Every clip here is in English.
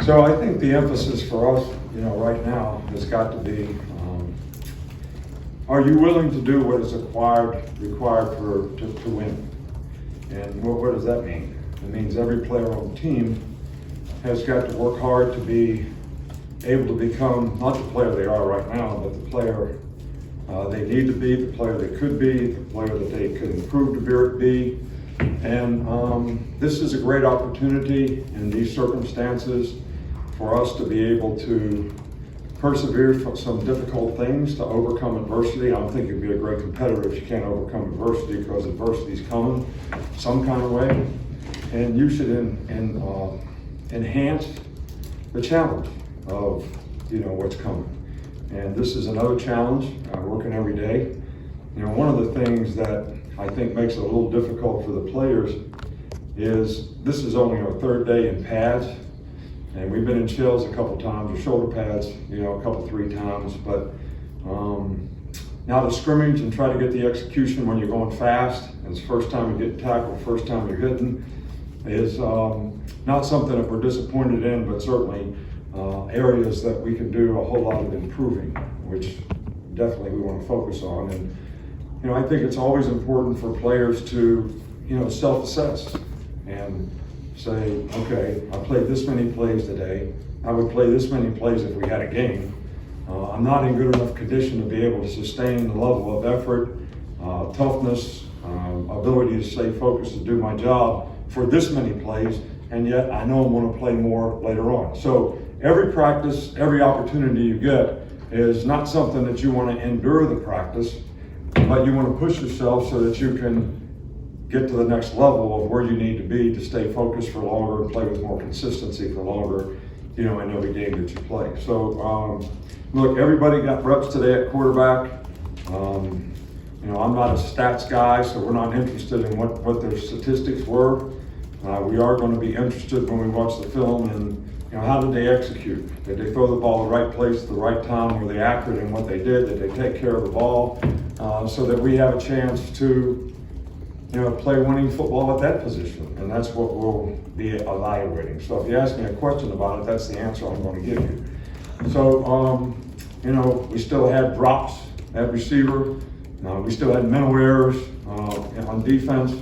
So I think the emphasis for us, right now has got to be, are you willing to do what is required to win? And what does that mean? It means every player on the team has got to work hard to be able to become not the player they are right now, but the player they need to be, the player they could be, the player that they could improve to be. And this is a great opportunity in these circumstances for us to be able to persevere through some difficult things, to overcome adversity. I don't think you'd be a great competitor if you can't overcome adversity, because adversity is coming some kind of way. And you should enhance the challenge of what's coming. And this is another challenge, working every day. One of the things that I think makes it a little difficult for the players is this is only our third day in pads, and we've been in shells a couple times, or shoulder pads, a couple, 3 times. But now to scrimmage and try to get the execution when you're going fast, and it's the first time you get tackled, first time you're hitting, is not something that we're disappointed in, but certainly areas that we can do a whole lot of improving, which definitely we want to focus on. And I think it's always important for players to self-assess and say, okay, I played this many plays today. I would play this many plays if we had a game. I'm not in good enough condition to be able to sustain the level of effort, toughness, ability to stay focused to do my job for this many plays, and yet I know I'm going to play more later on. So every practice, every opportunity you get is not something that you want to endure the practice, but you want to push yourself so that you can get to the next level of where you need to be to stay focused for longer and play with more consistency for longer, in every game that you play. So, look, everybody got reps today at quarterback. I'm not a stats guy, so we're not interested in what their statistics were. We are going to be interested when we watch the film in, how did they execute? Did they throw the ball the right place at the right time? Were they accurate in what they did? Did they take care of the ball? So that we have a chance to, play winning football at that position. And that's what we'll be evaluating. So if you ask me a question about it, that's the answer I'm going to give you. So, we still had drops at receiver. We still had mental errors on defense.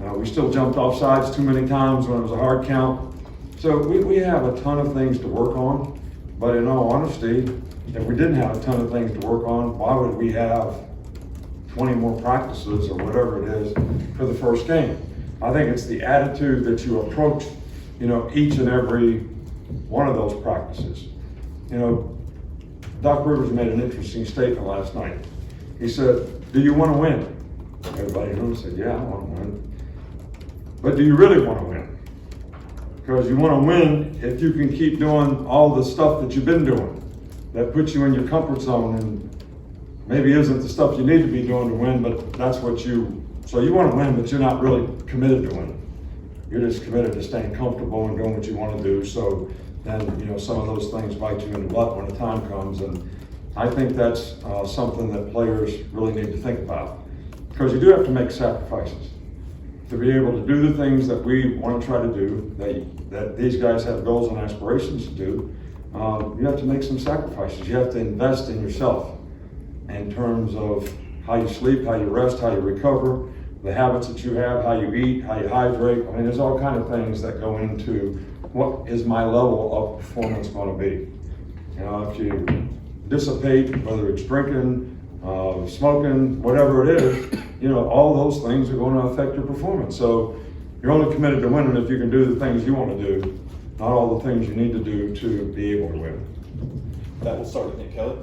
We still jumped off sides too many times when it was a hard count. So we have a ton of things to work on. But in all honesty, if we didn't have a ton of things to work on, why would we have 20 more practices or whatever it is for the first game? I think it's the attitude that you approach, each and every one of those practices. Doc Rivers made an interesting statement last night. He said, do you want to win? Everybody in the room said, yeah, I want to win. But do you really want to win? Because you want to win if you can keep doing all the stuff that you've been doing that puts you in your comfort zone and maybe isn't the stuff you need to be doing to win, but that's what so you want to win, but you're not really committed to win. You're just committed to staying comfortable and doing what you want to do. So then, some of those things bite you in the butt when the time comes. And I think that's something that players really need to think about, because you do have to make sacrifices to be able to do the things that we want to try to do, that these guys have goals and aspirations to do. You have to make some sacrifices. You have to invest in yourself in terms of how you sleep, how you rest, how you recover, the habits that you have, how you eat, how you hydrate. I mean, there's all kinds of things that go into what is my level of performance going to be. If you dissipate, whether it's drinking, smoking, whatever it is, all those things are going to affect your performance. So you're only committed to winning if you can do the things you want to do, not all the things you need to do to be able to win. That will start with Nick Kelly.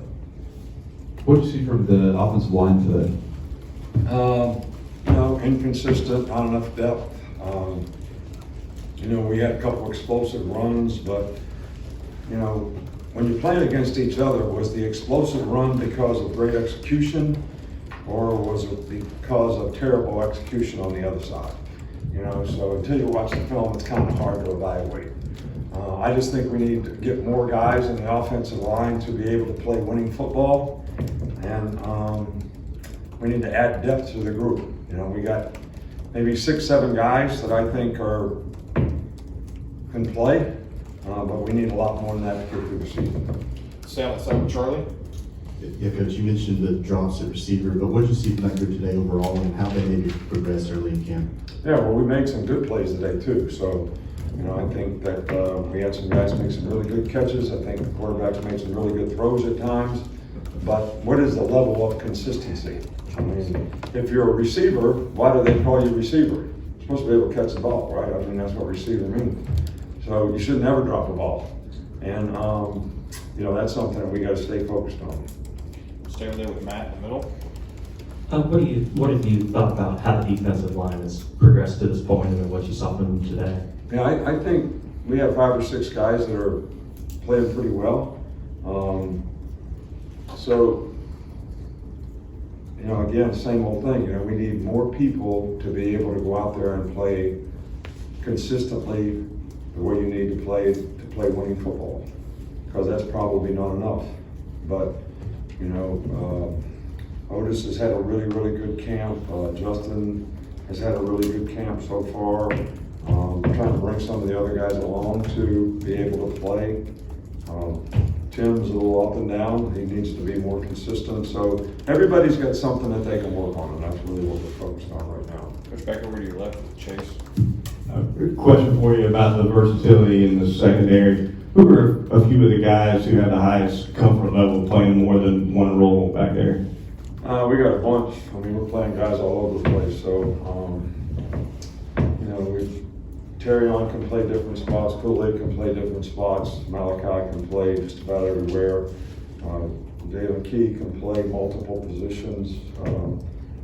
What did you see from the offensive line today? Inconsistent, not enough depth. We had a couple explosive runs, but, when you're playing against each other, was the explosive run because of great execution, or was it because of terrible execution on the other side? So until you watch the film, it's kind of hard to evaluate. I just think we need to get more guys in the offensive line to be able to play winning football, and we need to add depth to the group. We got maybe 6, 7 guys that I think can play, but we need a lot more than that to get through the season. Saban, Charlie? Yeah, Coach, you mentioned the drops at receiver, but what did you see from that group today overall and how they maybe progressed early in camp? Yeah, well, we made some good plays today too, so, I think that we had some guys make some really good catches. I think the quarterbacks made some really good throws at times, but what is the level of consistency? I mean, if you're a receiver, why do they call you receiver? You're supposed to be able to catch the ball, right? I mean, that's what receiver means. So you should never drop a ball. And, that's something that we got to stay focused on. Stay over there with Matt in the middle. What have you thought about how the defensive line has progressed to this point and what you saw from them today? Yeah, I think we have 5 or 6 guys that are playing pretty well. Again, same old thing. We need more people to be able to go out there and play consistently the way you need to play winning football, because that's probably not enough. But Otis has had a really, really good camp. Justin has had a really good camp so far. Trying to bring some of the other guys along to be able to play. Tim's a little up and down. He needs to be more consistent. So everybody's got something that they can work on, and that's really what we're focused on right now. Coach, back over to your left with Chase. Question for you about the versatility in the secondary. Who are a few of the guys who have the highest comfort level playing more than one role back there? We got a bunch. We're playing guys all over the place. So, Terrion can play different spots. Kool-Aid can play different spots. Malachi can play just about everywhere. Dalen Key can play multiple positions.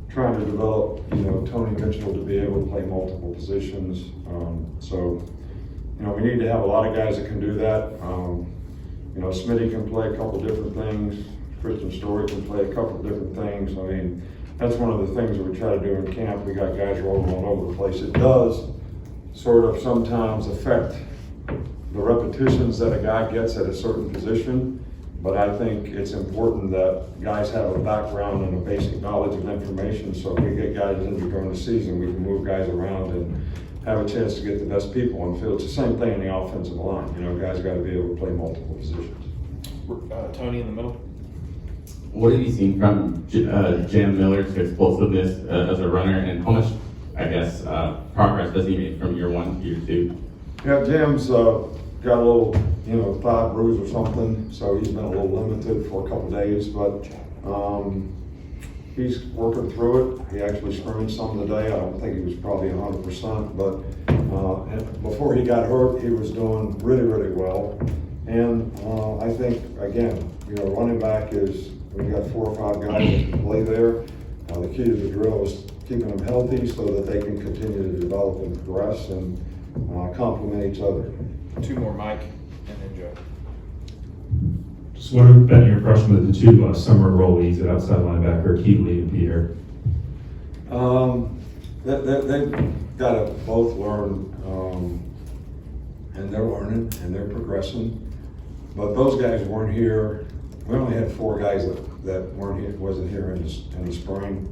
Trying to develop, Tony Mitchell to be able to play multiple positions. We need to have a lot of guys that can do that. Smitty can play a couple different things. Christian Story can play a couple different things. That's one of the things that we try to do in camp. We got guys rolling all over the place. It does sort of sometimes affect the repetitions that a guy gets at a certain position, but I think it's important that guys have a background and a basic knowledge of information, so if we get guys injured during the season, we can move guys around and have a chance to get the best people on the field. It's the same thing in the offensive line. Guys got to be able to play multiple positions. Tony in the middle. What have you seen from Jam Miller's explosiveness as a runner, and how much, progress does he make from year 1 to year 2? Yeah, Jam's got a little, thigh bruise or something, so he's been a little limited for a couple days, but he's working through it. He actually scrimmaged some today. I don't think he was probably 100%, but before he got hurt, he was doing really, really well. And I think, again, running back is, we've got 4 or 5 guys that can play there. The key to the drill is keeping them healthy so that they can continue to develop and progress and complement each other. 2 more, Mike, and then Joe. Just what have been your impression of the 2 summer rollies at outside linebacker, Keeley and Pierre? They've got to both learn, and they're learning and they're progressing. But those guys weren't here. We only had 4 guys that wasn't here in the spring.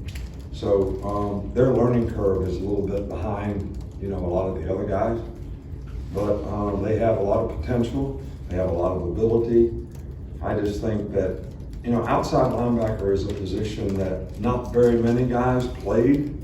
So their learning curve is a little bit behind, a lot of the other guys. But they have a lot of potential. They have a lot of ability. I just think that, outside linebacker is a position that not very many guys played.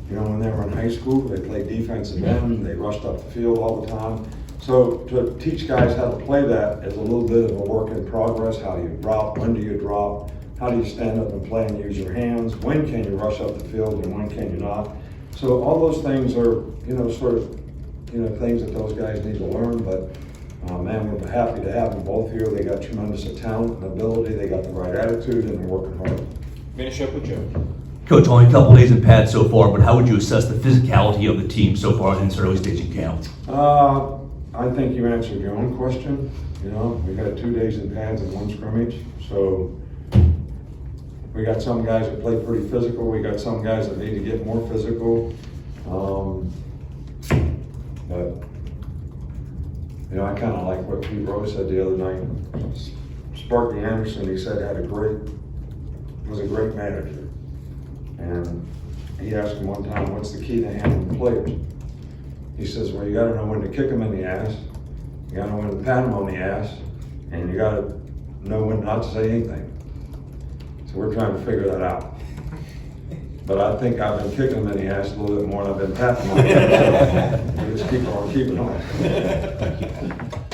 When they were in high school, they played defensive end. They rushed up the field all the time. So to teach guys how to play that is a little bit of a work in progress. How do you drop? When do you drop? How do you stand up and play and use your hands? When can you rush up the field and when can you not? So all those things are, things that those guys need to learn. But we're happy to have them both here. They got tremendous talent and ability. They got the right attitude and they're working hard. Finish up with Joe. Coach, only a couple days in pads so far, but how would you assess the physicality of the team so far in this early stage in camp? I think you answered your own question. We got 2 days in pads and 1 scrimmage. So we got some guys that play pretty physical. We got some guys that need to get more physical. But I kind of like what Pete Rose said the other night. Sparky Anderson, he said, was a great manager. And he asked him one time, what's the key to handling players? He says, well, you got to know when to kick them in the ass, You gotta know when to pat them on the ass, and you gotta know when not to say anything. So we're trying to figure that out. But I think I've been kicking them in the ass a little bit more than I've been patting them on the ass. So we just keep on keeping on.